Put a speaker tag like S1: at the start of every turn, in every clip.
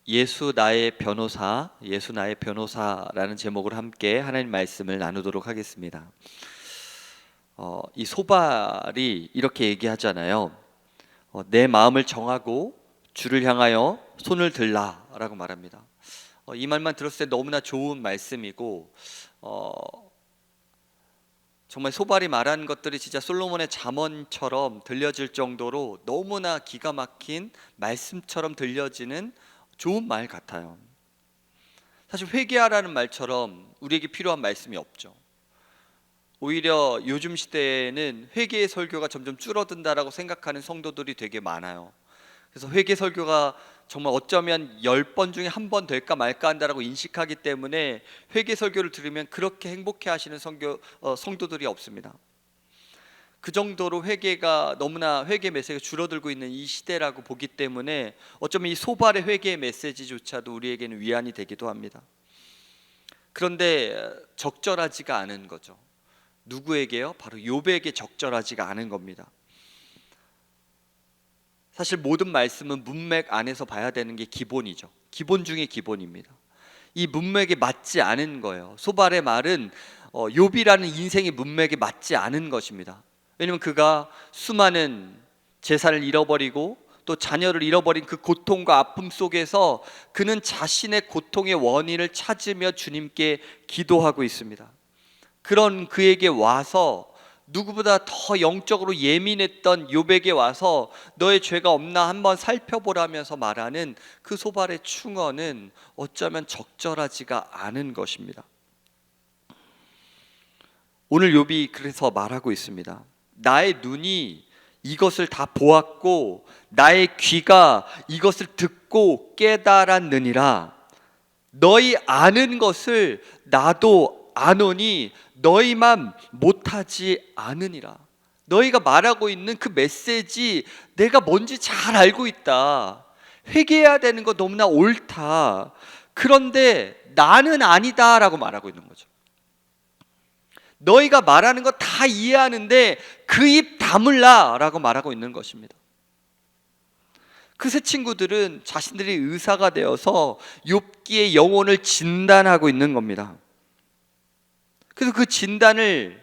S1: 예수 나의 변호사, 예수 나의 변호사라는 제목으로 함께 하나님 말씀을 나누도록 하겠습니다. 이 소발이 이렇게 얘기하잖아요. 내 마음을 정하고 주를 향하여 손을 들라라고 말합니다. 이 말만 들었을 때 너무나 좋은 말씀이고, 정말 소발이 말한 것들이 진짜 솔로몬의 잠언처럼 들려질 정도로 너무나 기가 막힌 말씀처럼 들려지는 좋은 말 같아요. 사실 회개하라는 말처럼 우리에게 필요한 말씀이 없죠. 오히려 요즘 시대에는 회개의 설교가 점점 줄어든다라고 생각하는 성도들이 되게 많아요. 그래서 회개 설교가 정말 어쩌면 10번 중에 한 번 될까 말까 한다라고 인식하기 때문에 회개 설교를 들으면 그렇게 행복해 하시는 성도들이 없습니다. 그 정도로 회개가 너무나 회개 메시지가 줄어들고 있는 이 시대라고 보기 때문에 어쩌면 이 소발의 회개의 메시지조차도 우리에게는 위안이 되기도 합니다. 그런데 적절하지가 않은 거죠. 누구에게요? 바로 욥에게 적절하지가 않은 겁니다. 사실 모든 말씀은 문맥 안에서 봐야 되는 게 기본이죠. 기본 중에 기본입니다. 이 문맥에 맞지 않은 거예요. 소발의 말은 욥이라는 인생의 문맥에 맞지 않은 것입니다. 왜냐하면 그가 수많은 재산을 잃어버리고 또 자녀를 잃어버린 그 고통과 아픔 속에서 그는 자신의 고통의 원인을 찾으며 주님께 기도하고 있습니다. 그런 그에게 와서 누구보다 더 영적으로 예민했던 욥에게 와서 너의 죄가 없나 한번 살펴보라면서 말하는 그 소발의 충언은 어쩌면 적절하지가 않은 것입니다. 오늘 욥이 그래서 말하고 있습니다. 나의 눈이 이것을 다 보았고 나의 귀가 이것을 듣고 깨달았느니라. 너희 아는 것을 나도 아노니 너희만 못하지 않으니라. 너희가 말하고 있는 그 메시지 내가 뭔지 잘 알고 있다. 회개해야 되는 거 너무나 옳다. 그런데 나는 아니다 라고 말하고 있는 거죠. 너희가 말하는 거 다 이해하는데 그 입 다물라 라고 말하고 있는 것입니다. 그 세 친구들은 자신들이 의사가 되어서 욥기의 영혼을 진단하고 있는 겁니다. 그래서 그 진단을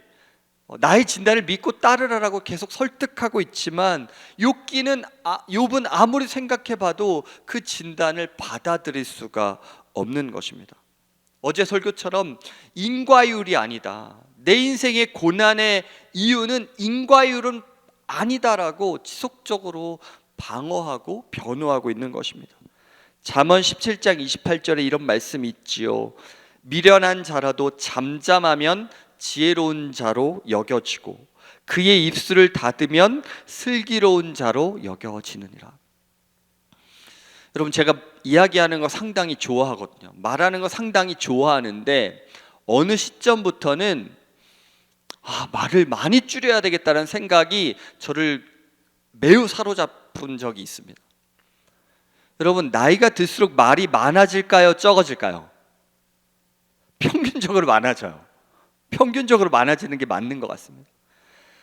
S1: 나의 진단을 믿고 따르라라고 계속 설득하고 있지만 욥은 아무리 생각해봐도 그 진단을 받아들일 수가 없는 것입니다. 어제 설교처럼 인과율이 아니다. 내 인생의 고난의 이유는 인과율은 아니다라고 지속적으로 방어하고 변호하고 있는 것입니다. 잠언 17장 28절에 이런 말씀이 있지요. 미련한 자라도 잠잠하면 지혜로운 자로 여겨지고 그의 입술을 닫으면 슬기로운 자로 여겨지느니라. 여러분, 제가 이야기하는 거 상당히 좋아하거든요. 말하는 거 상당히 좋아하는데 어느 시점부터는 말을 많이 줄여야 되겠다는 생각이 저를 매우 사로잡은 적이 있습니다. 여러분, 나이가 들수록 말이 많아질까요? 적어질까요? 평균적으로 많아져요. 평균적으로 많아지는 게 맞는 것 같습니다.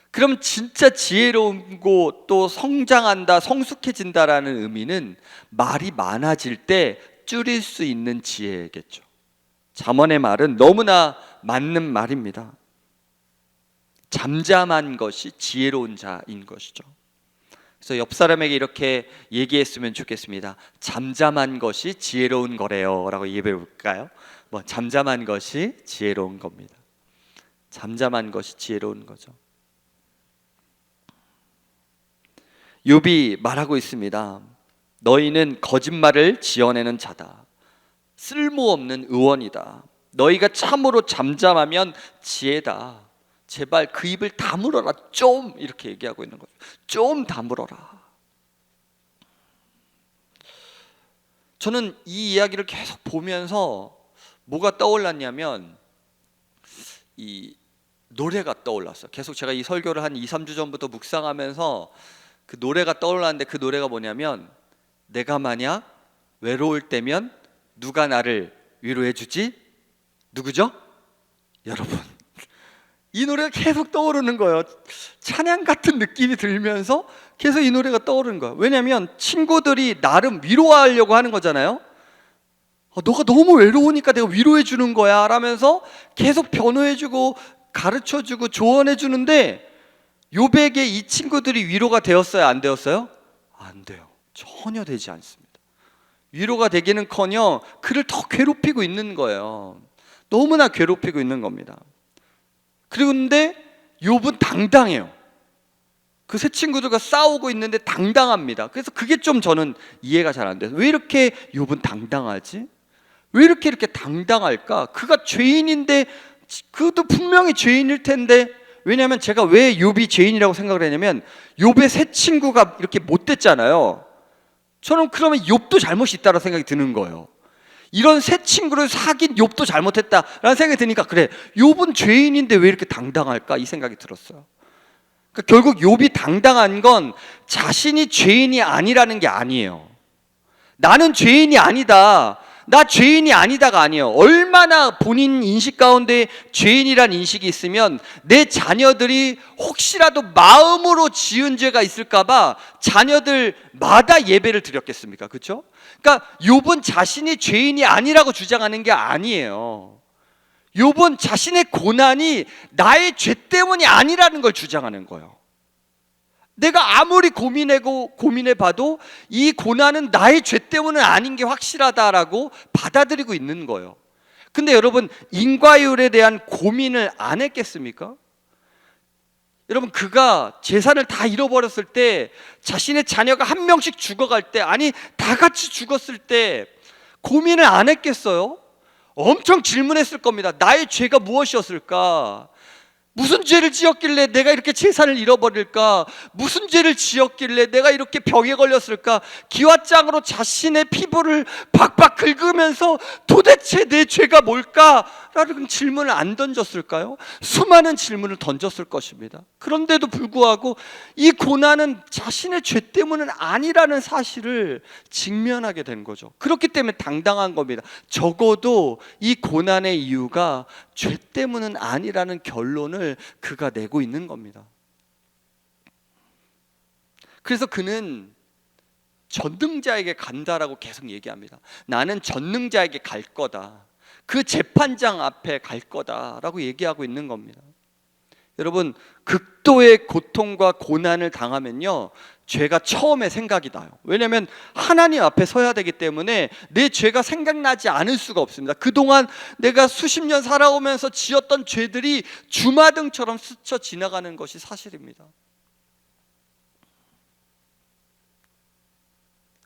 S1: 그럼 진짜 지혜로운고 또 성장한다, 성숙해진다라는 의미는 말이 많아질 때 줄일 수 있는 지혜겠죠. 잠언의 말은 너무나 맞는 말입니다. 잠잠한 것이 지혜로운 자인 것이죠. 그래서 옆 사람에게 이렇게 얘기했으면 좋겠습니다. 잠잠한 것이 지혜로운 거래요 라고 얘기해 볼까요? 잠잠한 것이 지혜로운 겁니다. 잠잠한 것이 지혜로운 거죠. 욥이 말하고 있습니다. 너희는 거짓말을 지어내는 자다. 쓸모없는 의원이다. 너희가 참으로 잠잠하면 지혜다. 제발 그 입을 다물어라. 좀 이렇게 얘기하고 있는 거죠. 좀 다물어라. 저는 이 이야기를 계속 보면서 뭐가 떠올랐냐면 이 노래가 떠올랐어요. 계속 제가 이 설교를 한 2-3주 전부터 묵상하면서 그 노래가 떠올랐는데 그 노래가 뭐냐면 내가 만약 외로울 때면 누가 나를 위로해 주지? 누구죠? 여러분. 이 노래가 계속 떠오르는 거예요. 찬양 같은 느낌이 들면서 계속 이 노래가 떠오르는 거예요. 왜냐하면 친구들이 나름 위로하려고 하는 거잖아요. 너가 너무 외로우니까 내가 위로해 주는 거야 라면서 계속 변호해 주고 가르쳐 주고 조언해 주는데, 욥에게 이 친구들이 위로가 되었어요, 안 되었어요? 안 돼요. 전혀 되지 않습니다. 위로가 되기는커녕 그를 더 괴롭히고 있는 거예요. 너무나 괴롭히고 있는 겁니다. 그런데 욥은 당당해요. 그 세 친구들과 싸우고 있는데 당당합니다. 그래서 그게 좀 저는 이해가 잘 안 돼요. 왜 이렇게 욥은 당당하지? 왜 이렇게 당당할까? 그가 죄인인데, 그도 분명히 죄인일 텐데. 왜냐하면 제가 왜 욥이 죄인이라고 생각을 했냐면, 욥의 세 친구가 이렇게 못됐잖아요. 저는 그러면 욥도 잘못이 있다고 생각이 드는 거예요. 이런 세 친구를 사귄 욥도 잘못했다라는 생각이 드니까, 그래, 욥은 죄인인데 왜 이렇게 당당할까? 이 생각이 들었어요. 그러니까 결국 욥이 당당한 건 자신이 죄인이 아니라는 게 아니에요. 나는 죄인이 아니다, 나 죄인이 아니다가 아니에요. 얼마나 본인 인식 가운데 죄인이란 인식이 있으면 내 자녀들이 혹시라도 마음으로 지은 죄가 있을까봐 자녀들마다 예배를 드렸겠습니까? 그렇죠? 그러니까 욥은 자신이 죄인이 아니라고 주장하는 게 아니에요. 욥은 자신의 고난이 나의 죄 때문이 아니라는 걸 주장하는 거예요. 내가 아무리 고민해봐도 이 고난은 나의 죄 때문은 아닌 게 확실하다라고 받아들이고 있는 거예요. 근데 여러분, 인과율에 대한 고민을 안 했겠습니까? 여러분, 그가 재산을 다 잃어버렸을 때, 자신의 자녀가 한 명씩 죽어갈 때, 아니 다 같이 죽었을 때 고민을 안 했겠어요? 엄청 질문했을 겁니다. 나의 죄가 무엇이었을까? 무슨 죄를 지었길래 내가 이렇게 재산을 잃어버릴까? 무슨 죄를 지었길래 내가 이렇게 병에 걸렸을까? 기와장으로 자신의 피부를 박박 긁으면서 도대체 내 죄가 뭘까? 라는 질문을 안 던졌을까요? 수많은 질문을 던졌을 것입니다. 그런데도 불구하고 이 고난은 자신의 죄 때문은 아니라는 사실을 직면하게 된 거죠. 그렇기 때문에 당당한 겁니다. 적어도 이 고난의 이유가 죄 때문은 아니라는 결론을 그가 내고 있는 겁니다. 그래서 그는 전능자에게 간다라고 계속 얘기합니다. 나는 전능자에게 갈 거다, 그 재판장 앞에 갈 거다라고 얘기하고 있는 겁니다. 여러분, 극도의 고통과 고난을 당하면요, 죄가 처음에 생각이 나요. 왜냐하면 하나님 앞에 서야 되기 때문에 내 죄가 생각나지 않을 수가 없습니다. 그동안 내가 수십 년 살아오면서 지었던 죄들이 주마등처럼 스쳐 지나가는 것이 사실입니다.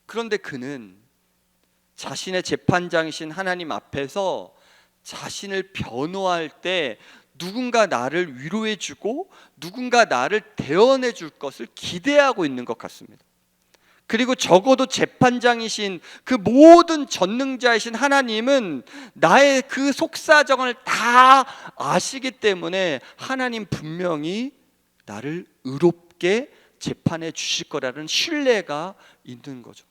S1: 그런데 그는 자신의 재판장이신 하나님 앞에서 자신을 변호할 때 누군가 나를 위로해 주고 누군가 나를 대언해 줄 것을 기대하고 있는 것 같습니다. 그리고 적어도 재판장이신 그 모든 전능자이신 하나님은 나의 그 속사정을 다 아시기 때문에 하나님 분명히 나를 의롭게 재판해 주실 거라는 신뢰가 있는 거죠.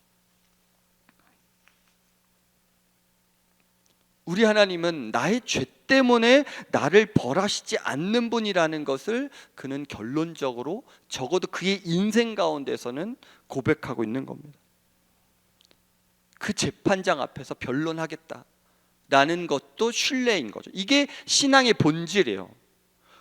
S1: 우리 하나님은 나의 죄 때문에 나를 벌하시지 않는 분이라는 것을 그는 결론적으로 적어도 그의 인생 가운데서는 고백하고 있는 겁니다. 그 재판장 앞에서 변론하겠다라는 것도 신뢰인 거죠. 이게 신앙의 본질이에요.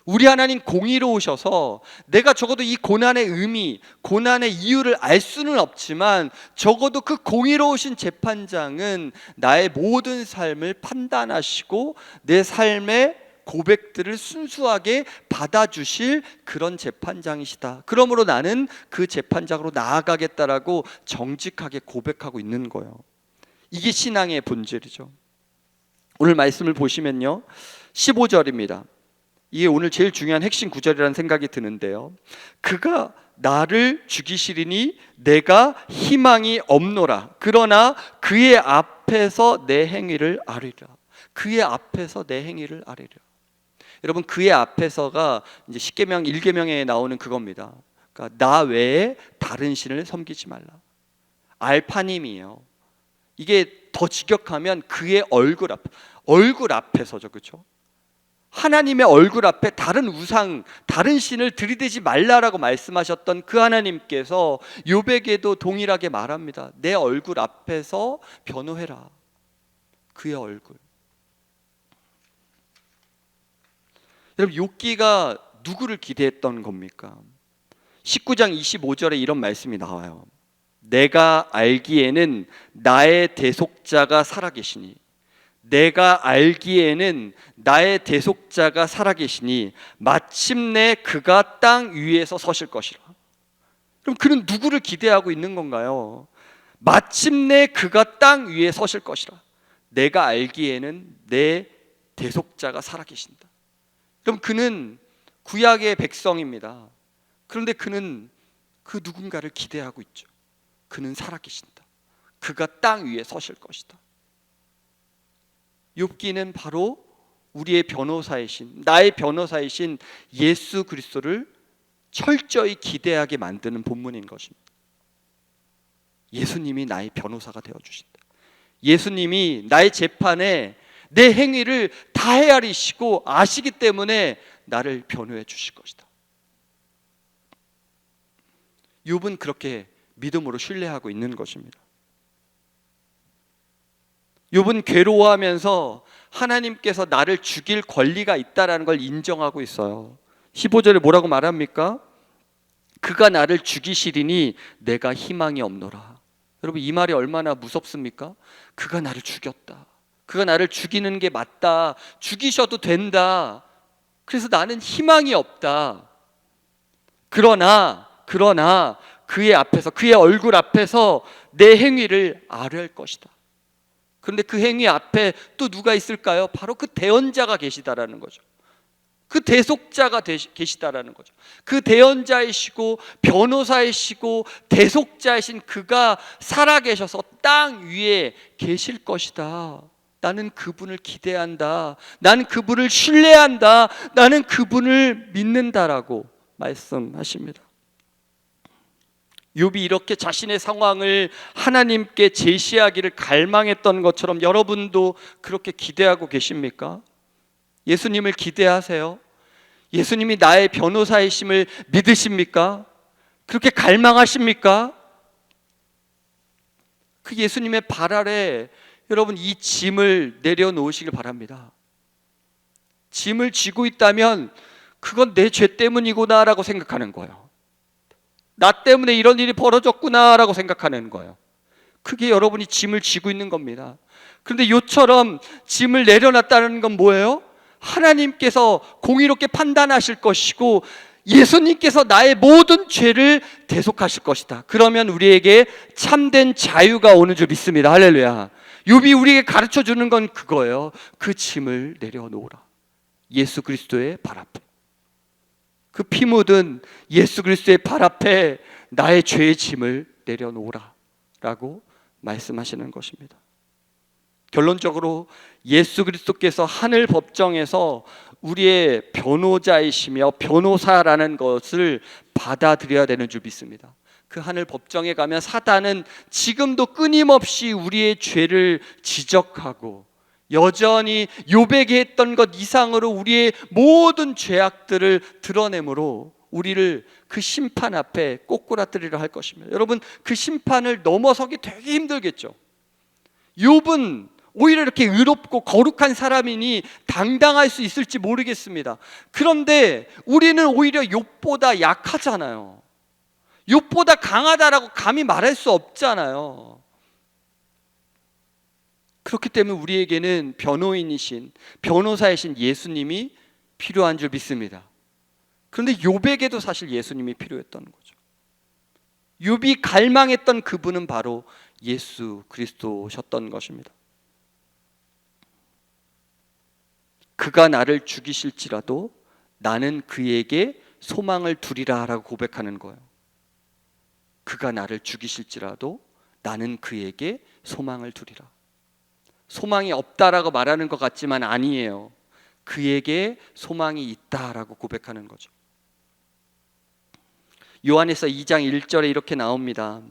S1: 우리 하나님 공의로우셔서 내가 적어도 이 고난의 의미, 고난의 이유를 알 수는 없지만 적어도 그 공의로우신 재판장은 나의 모든 삶을 판단하시고 내 삶의 고백들을 순수하게 받아주실 그런 재판장이시다. 그러므로 나는 그 재판장으로 나아가겠다라고 정직하게 고백하고 있는 거예요. 이게 신앙의 본질이죠. 오늘 말씀을 보시면요, 15절입니다. 이게 오늘 제일 중요한 핵심 구절이라는 생각이 드는데요, 그가 나를 죽이시리니 내가 희망이 없노라. 그러나 그의 앞에서 내 행위를 아리라. 그의 앞에서 내 행위를 아리라. 여러분, 그의 앞에서가 이제 십계명 1계명에 나오는 그겁니다. 그러니까 나 외에 다른 신을 섬기지 말라. 알파님이에요. 이게 더 직역하면 그의 얼굴 앞에서죠, 그렇죠? 하나님의 얼굴 앞에 다른 우상, 다른 신을 들이대지 말라라고 말씀하셨던 그 하나님께서 욥에게도 동일하게 말합니다. 내 얼굴 앞에서 변호해라. 그의 얼굴. 여러분, 욥기가 누구를 기대했던 겁니까? 19장 25절에 이런 말씀이 나와요. 내가 알기에는 나의 대속자가 살아계시니, 내가 알기에는 나의 대속자가 살아계시니 마침내 그가 땅 위에서 서실 것이라. 그럼 그는 누구를 기대하고 있는 건가요? 마침내 그가 땅 위에 서실 것이라. 내가 알기에는 내 대속자가 살아계신다. 그럼 그는 구약의 백성입니다. 그런데 그는 그 누군가를 기대하고 있죠. 그는 살아계신다. 그가 땅 위에 서실 것이다. 욥기는 바로 우리의 변호사이신, 나의 변호사이신 예수 그리스도를 철저히 기대하게 만드는 본문인 것입니다. 예수님이 나의 변호사가 되어주신다. 예수님이 나의 재판에 내 행위를 다 헤아리시고 아시기 때문에 나를 변호해 주실 것이다. 욥은 그렇게 믿음으로 신뢰하고 있는 것입니다. 욥은 괴로워하면서 하나님께서 나를 죽일 권리가 있다라는 걸 인정하고 있어요. 15절에 뭐라고 말합니까? 그가 나를 죽이시리니 내가 희망이 없노라. 여러분, 이 말이 얼마나 무섭습니까? 그가 나를 죽였다. 그가 나를 죽이는 게 맞다. 죽이셔도 된다. 그래서 나는 희망이 없다. 그러나 그의 앞에서, 그의 얼굴 앞에서 내 행위를 아뢰할 것이다. 그런데 그 행위 앞에 또 누가 있을까요? 바로 그 대언자가 계시다라는 거죠. 그 대속자가 계시다라는 거죠. 그 대언자이시고 변호사이시고 대속자이신 그가 살아계셔서 땅 위에 계실 것이다. 나는 그분을 기대한다. 나는 그분을 신뢰한다. 나는 그분을 믿는다라고 말씀하십니다. 욥이 이렇게 자신의 상황을 하나님께 제시하기를 갈망했던 것처럼 여러분도 그렇게 기대하고 계십니까? 예수님을 기대하세요? 예수님이 나의 변호사이심을 믿으십니까? 그렇게 갈망하십니까? 그 예수님의 발 아래 여러분 이 짐을 내려놓으시길 바랍니다. 짐을 지고 있다면 그건 내 죄 때문이구나 라고 생각하는 거예요. 나 때문에 이런 일이 벌어졌구나 라고 생각하는 거예요. 그게 여러분이 짐을 지고 있는 겁니다. 그런데 요처럼 짐을 내려놨다는 건 뭐예요? 하나님께서 공의롭게 판단하실 것이고 예수님께서 나의 모든 죄를 대속하실 것이다. 그러면 우리에게 참된 자유가 오는 줄 믿습니다. 할렐루야. 욥이 우리에게 가르쳐 주는 건 그거예요. 그 짐을 내려놓으라. 예수 그리스도의 발 앞에, 그 피 묻은 예수 그리스도의 발 앞에 나의 죄의 짐을 내려놓으라 라고 말씀하시는 것입니다. 결론적으로 예수 그리스도께서 하늘 법정에서 우리의 변호자이시며 변호사라는 것을 받아들여야 되는 줄 믿습니다. 그 하늘 법정에 가면 사단은 지금도 끊임없이 우리의 죄를 지적하고 여전히 욥에게 했던 것 이상으로 우리의 모든 죄악들을 드러내므로 우리를 그 심판 앞에 꼬꾸라뜨리려 할 것입니다. 여러분, 그 심판을 넘어서기 되게 힘들겠죠. 욥은 오히려 이렇게 의롭고 거룩한 사람이니 당당할 수 있을지 모르겠습니다. 그런데 우리는 오히려 욥보다 약하잖아요. 욥보다 강하다라고 감히 말할 수 없잖아요. 그렇기 때문에 우리에게는 변호인이신, 변호사이신 예수님이 필요한 줄 믿습니다. 그런데 욥에게도 사실 예수님이 필요했던 거죠. 욥이 갈망했던 그분은 바로 예수 그리스도셨던 것입니다. 그가 나를 죽이실지라도 나는 그에게 소망을 두리라 라고 고백하는 거예요. 그가 나를 죽이실지라도 나는 그에게 소망을 두리라. 소망이 없다라고 말하는 것 같지만 아니에요. 그에게 소망이 있다라고 고백하는 거죠. 요한에서 2장 1절에 이렇게 나옵니다.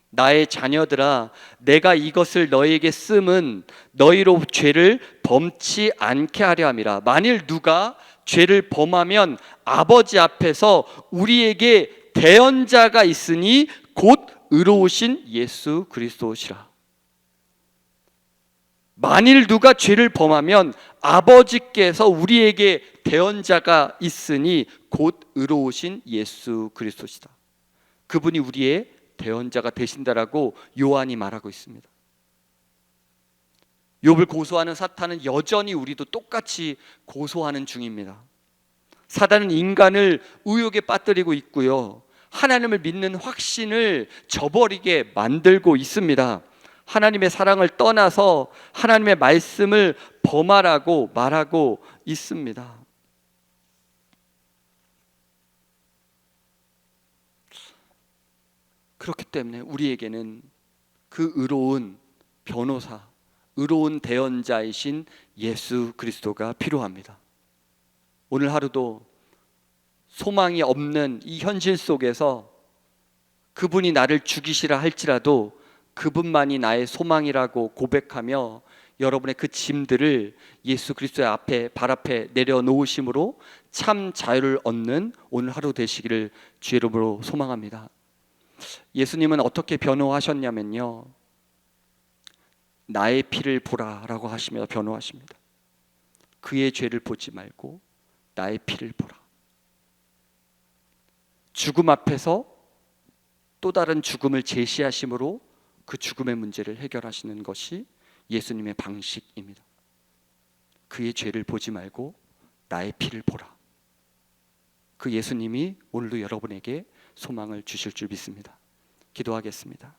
S1: 나의 자녀들아, 내가 이것을 너희에게 씀은 너희로 죄를 범치 않게 하려 함이라. 만일 누가 죄를 범하면 아버지 앞에서 우리에게 대언자가 있으니 곧 의로우신 예수 그리스도시라. 만일 누가 죄를 범하면 아버지께서 우리에게 대언자가 있으니 곧 의로우신 예수 그리스도시다. 그분이 우리의 대언자가 되신다라고 요한이 말하고 있습니다. 욥을 고소하는 사탄은 여전히 우리도 똑같이 고소하는 중입니다. 사단은 인간을 의욕에 빠뜨리고 있고요, 하나님을 믿는 확신을 저버리게 만들고 있습니다. 하나님의 사랑을 떠나서 하나님의 말씀을 범하라고 말하고 있습니다. 그렇기 때문에 우리에게는 그 의로운 변호사, 의로운 대언자이신 예수 그리스도가 필요합니다. 오늘 하루도 소망이 없는 이 현실 속에서 그분이 나를 죽이시라 할지라도 그분만이 나의 소망이라고 고백하며 여러분의 그 짐들을 예수 그리스도의 앞에, 발 앞에 내려놓으심으로 참 자유를 얻는 오늘 하루 되시기를 주의 이름으로 소망합니다. 예수님은 어떻게 변호하셨냐면요, 나의 피를 보라라고 하시며 변호하십니다. 그의 죄를 보지 말고 나의 피를 보라. 죽음 앞에서 또 다른 죽음을 제시하심으로 그 죽음의 문제를 해결하시는 것이 예수님의 방식입니다. 그의 죄를 보지 말고 나의 피를 보라. 그 예수님이 오늘도 여러분에게 소망을 주실 줄 믿습니다. 기도하겠습니다.